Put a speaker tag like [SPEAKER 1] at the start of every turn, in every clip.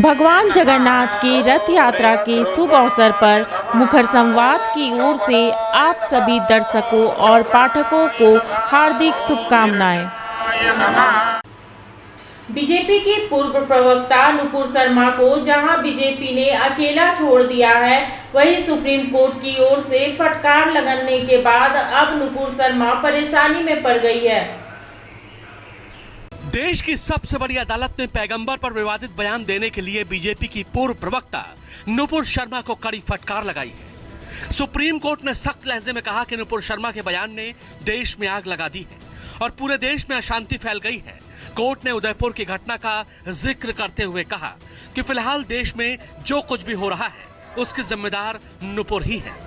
[SPEAKER 1] भगवान जगन्नाथ की रथ यात्रा के शुभ अवसर पर मुखर संवाद की ओर से आप सभी दर्शकों और पाठकों को हार्दिक शुभकामनाएं। बीजेपी की पूर्व प्रवक्ता नुपुर शर्मा को जहां बीजेपी ने अकेला छोड़ दिया है, वहीं सुप्रीम कोर्ट की ओर से फटकार लगने के बाद अब नुपुर शर्मा परेशानी में पड़ गई है।
[SPEAKER 2] देश की सबसे बड़ी अदालत ने पैगंबर पर विवादित बयान देने के लिए बीजेपी की पूर्व प्रवक्ता नुपुर शर्मा को कड़ी फटकार लगाई है। सुप्रीम कोर्ट ने सख्त लहजे में कहा कि नुपुर शर्मा के बयान ने देश में आग लगा दी है और पूरे देश में अशांति फैल गई है। कोर्ट ने उदयपुर की घटना का जिक्र करते हुए कहा कि फिलहाल देश में जो कुछ भी हो रहा है उसके जिम्मेदार नुपुर ही है।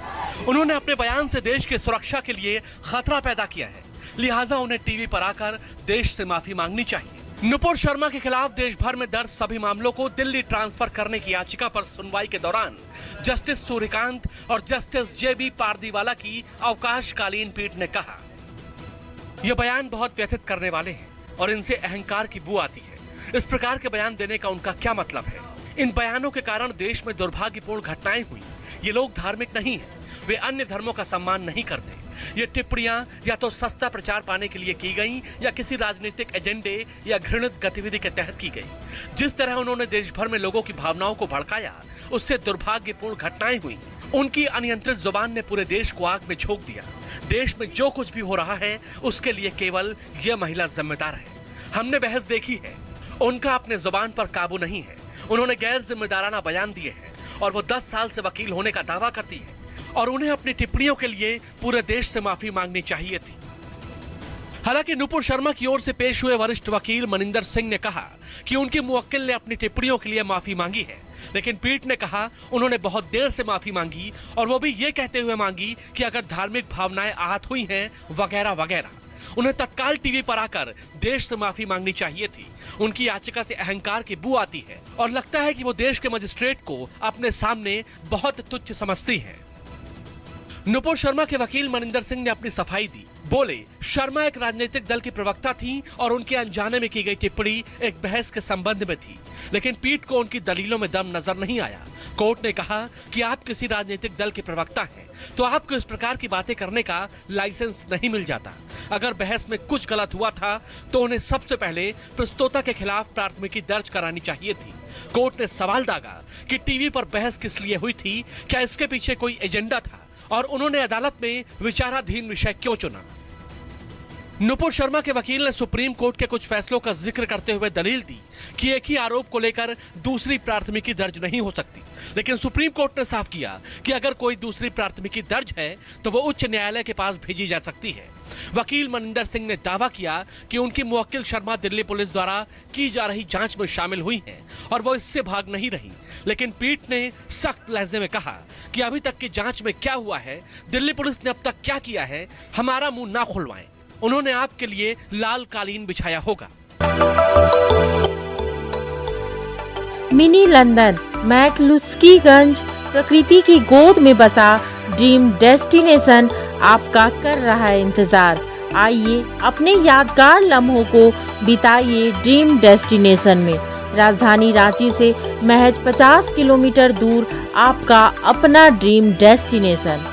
[SPEAKER 2] उन्होंने अपने बयान से देश की सुरक्षा के लिए खतरा पैदा किया है, लिहाजा उन्हें टीवी पर आकर देश से माफी मांगनी चाहिए। नुपुर शर्मा के खिलाफ देश भर में दर्ज सभी मामलों को दिल्ली ट्रांसफर करने की याचिका पर सुनवाई के दौरान जस्टिस सूर्यकांत और जस्टिस जेबी पारदीवाला की अवकाशकालीन पीठ ने कहा, यह बयान बहुत व्यथित करने वाले हैं और इनसे अहंकार की बू आती है। इस प्रकार के बयान देने का उनका क्या मतलब है? इन बयानों के कारण देश में दुर्भाग्यपूर्ण घटनाएं हुई। ये लोग धार्मिक नहीं हैं, वे अन्य धर्मों का सम्मान नहीं करते। ये टिप्पणियां या तो सस्ता प्रचार पाने के लिए की गई या किसी राजनीतिक एजेंडे या घृणित गतिविधि के तहत की गई। जिस तरह उन्होंने देश भर में लोगों की भावनाओं को भड़काया, उससे दुर्भाग्यपूर्ण घटनाएं हुई। उनकी अनियंत्रित जुबान ने पूरे देश को आग में झोंक दिया। देश में जो कुछ भी हो रहा है उसके लिए केवल यह महिला जिम्मेदार है। हमने बहस देखी है, उनका अपने जुबान पर काबू नहीं है। उन्होंने गैर जिम्मेदाराना बयान दिए हैं और वो 10 साल से वकील होने का दावा करती है और उन्हें अपनी टिप्पणियों के लिए पूरे देश से माफी मांगनी चाहिए थी। हालांकि नुपुर शर्मा की ओर से पेश हुए वरिष्ठ वकील मनिंदर सिंह ने कहा कि उनके मुवक्किल ने अपनी टिप्पणियों के लिए माफी मांगी है, लेकिन पीठ ने कहा उन्होंने बहुत देर से माफी मांगी और वो भी ये कहते हुए मांगी कि अगर धार्मिक भावनाएं आहत हुई हैं वगैरह वगैरह। उन्हें तत्काल टीवी पर आकर देश से माफी मांगनी चाहिए थी। उनकी याचिका से अहंकार की बू आती है और लगता है कि वो देश के मजिस्ट्रेट को अपने सामने बहुत तुच्छ समझती है। नुपुर शर्मा के वकील मनिंदर सिंह ने अपनी सफाई दी। बोले, शर्मा एक राजनीतिक दल की प्रवक्ता थी और उनके अनजाने में की गई टिप्पणी एक बहस के संबंध में थी, लेकिन पीठ को उनकी दलीलों में दम नजर नहीं आया। कोर्ट ने कहा कि आप किसी राजनीतिक दल के प्रवक्ता हैं तो आपको इस प्रकार की बातें करने का लाइसेंस नहीं मिल जाता। अगर बहस में कुछ गलत हुआ था तो उन्हें सबसे पहले प्रस्तोता के खिलाफ प्राथमिकी दर्ज करानी चाहिए थी। कोर्ट ने सवाल दागा कि टीवी पर बहस किस लिए हुई थी, क्या इसके पीछे कोई एजेंडा था और उन्होंने अदालत में विचाराधीन विषय क्यों चुना। नुपुर शर्मा के वकील ने सुप्रीम कोर्ट के कुछ फैसलों का जिक्र करते हुए दलील दी कि एक ही आरोप को लेकर दूसरी प्राथमिकी दर्ज नहीं हो सकती, लेकिन सुप्रीम कोर्ट ने साफ किया कि अगर कोई दूसरी प्राथमिकी दर्ज है तो वो उच्च न्यायालय के पास भेजी जा सकती है। वकील मनिंदर सिंह ने दावा किया कि उनकी मुवक्किल शर्मा दिल्ली पुलिस द्वारा की जा रही जांच में शामिल हुई हैं और वो इससे भाग नहीं रही, लेकिन पीठ ने सख्त लहजे में कहा कि अभी तक की जांच में क्या हुआ है, दिल्ली पुलिस ने अब तक क्या किया है, हमारा मुंह ना खुलवाएं। उन्होंने आपके लिए लाल कालीन बिछाया होगा।
[SPEAKER 1] मिनी लंदन मैक्लुस्कीगंज प्रकृति की गोद में बसा ड्रीम डेस्टिनेशन आपका कर रहा है इंतजार। आइए अपने यादगार लम्हों को बिताइए ड्रीम डेस्टिनेशन में। राजधानी रांची से महज 50 किलोमीटर दूर आपका अपना dream destination.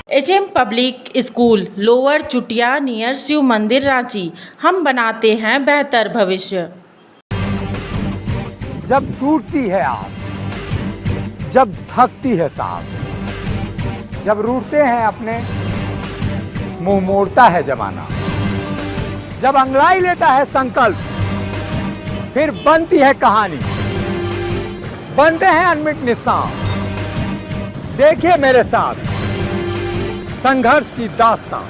[SPEAKER 1] HM public school, lower Chutia, near Shiv Mandir, Ranchi. हम बनाते हैं बेहतर भविष्य।
[SPEAKER 3] जब टूटती है आस, जब थकती है सांस, जब रूठते हैं अपने, मुंह मोड़ता है जमाना, जब अंगड़ाई लेता है संकल्प, फिर बनती है कहानी, बनते हैं अनमिट निशान। देखिए मेरे साथ संघर्ष की दास्तां।